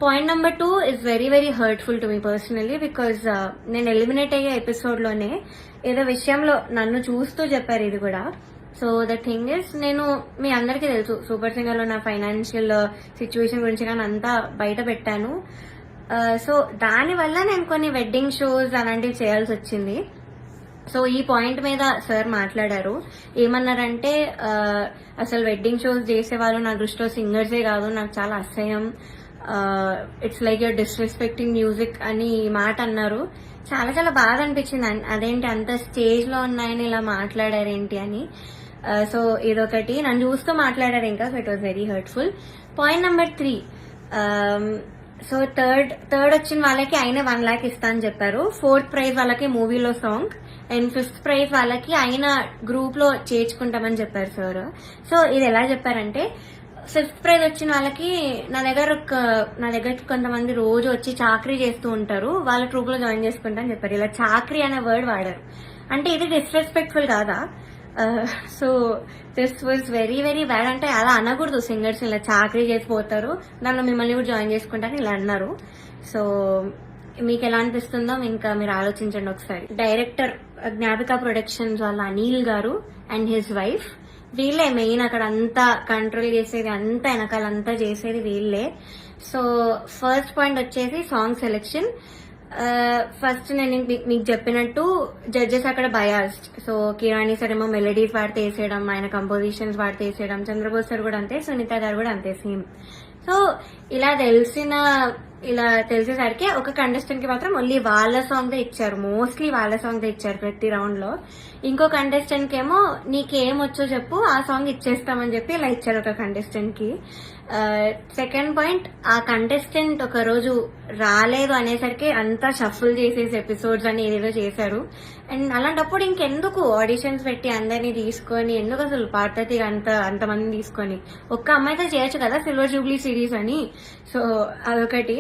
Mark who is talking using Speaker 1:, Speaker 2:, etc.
Speaker 1: Point number 2 is very very hurtful to me personally because నేను eliminate అయ్యే ఎపిసోడ్లోనే ఏదో విషయంలో నన్ను చూస్తూ చెప్పారు ఇది కూడా. సో ద థింగ్ ఇస్, నేను మీ అందరికీ తెలుసు సూపర్ సింగర్ లో నా ఫైనాన్షియల్ సిచ్యువేషన్ గురించి కానీ అంతా బయట పెట్టాను. సో దానివల్ల నేను కొన్ని వెడ్డింగ్ షోస్ అలాంటివి చేయాల్సి వచ్చింది. సో ఈ పాయింట్ మీద సార్ మాట్లాడారు. ఏమన్నారంటే అసలు వెడ్డింగ్ షోస్ చేసేవాళ్ళు నా దృష్టిలో సింగర్సే కాదు, నాకు చాలా అసహ్యం, it's like your disrespecting music అని ఈ మాట అన్నారు. చాలా చాలా బాధ అనిపించింది. అదేంటి అంత స్టేజ్ లో ఉన్నాయని ఇలా మాట్లాడారేంటి అని. సో ఇదొకటి నన్ను చూస్తూ మాట్లాడారు ఇంకా. So it was very hurtful. Point number 3, so third వచ్చిన వాళ్ళకి ఆయన 1 lakh ఇస్తా అని చెప్పారు. 4th ప్రైజ్ వాళ్ళకి మూవీలో సాంగ్ అండ్ 5th ప్రైజ్ వాళ్ళకి ఆయన గ్రూప్ లో చేర్చుకుంటామని చెప్పారు సార్. సో ఇది ఎలా చెప్పారంటే 5th ప్రైజ్ వచ్చిన వాళ్ళకి నా దగ్గర కొంతమంది రోజు వచ్చి చాకరీ చేస్తూ ఉంటారు, వాళ్ళ ట్రూప్ లో జాయిన్ చేసుకుంటా అని చెప్పారు. ఇలా చాకరీ అనే వర్డ్ వాడారు. అంటే ఇది డిస్రెస్పెక్ట్ఫుల్ కాదా? So this was very very bad. అంటే అలా అనకూడదు, సింగర్స్ ఇలా చాకరీ చేసిపోతారు, దానిలో మిమ్మల్ని కూడా జాయిన్ చేసుకుంటారని ఇలా అన్నారు. సో మీకు ఎలా అనిపిస్తుందో ఇంకా మీరు ఆలోచించండి ఒకసారి. డైరెక్టర్ జ్ఞాపిక ప్రొడక్షన్స్ వాళ్ళ అనిల్ గారు అండ్ హిజ్ వైఫ్, వీళ్ళే మెయిన్ అక్కడ అంతా కంట్రోల్ చేసేది, అంతా వెనకాలంతా చేసేది వీళ్ళే. సో ఫస్ట్ పాయింట్ వచ్చేసి సాంగ్ సెలెక్షన్. ఫస్ట్ నేను మీకు చెప్పినట్టు జడ్జెస్ అక్కడ బయాస్డ్. సో కిరాణి సార్ ఏమో మెలడీస్ వాడితే వేసేయడం, ఆయన కంపోజిషన్స్ వాడితే వేసేయడం, చంద్రబోస్ సార్ కూడా అంతే, సునీత గారు కూడా అంతే సేమ్. సో ఇలా తెలిసేసరికి ఒక కంటెస్టెంట్ కి మాత్రం ఓన్లీ వాళ్ళ సాంగ్ దే ఇచ్చారు, మోస్ట్లీ వాళ్ళ సాంగ్ దే ఇచ్చారు ప్రతి రౌండ్ లో. ఇంకో కంటెస్టెంట్ కి ఏమో నీకేం వచ్చో చెప్పు ఆ సాంగ్ ఇచ్చేస్తామని చెప్పి ఇలా ఇచ్చారు ఒక కంటెస్టెంట్ కి. సెకండ్ పాయింట్, ఆ కంటెస్టెంట్ ఒక రోజు రాలేదు అనేసరికి అంతా షఫుల్ చేసేసి ఎపిసోడ్స్ అని ఏదేదో చేశారు. అండ్ అలాంటప్పుడు ఇంకెందుకు ఆడిషన్స్ పెట్టి అందరినీ తీసుకొని, ఎందుకు అసలు పార్వతి అంతమందిని తీసుకొని ఒక్క అమ్మాయితో చేయొచ్చు కదా సిల్వర్ జూబ్లీ సిరీస్ అని. సో అదొకటి.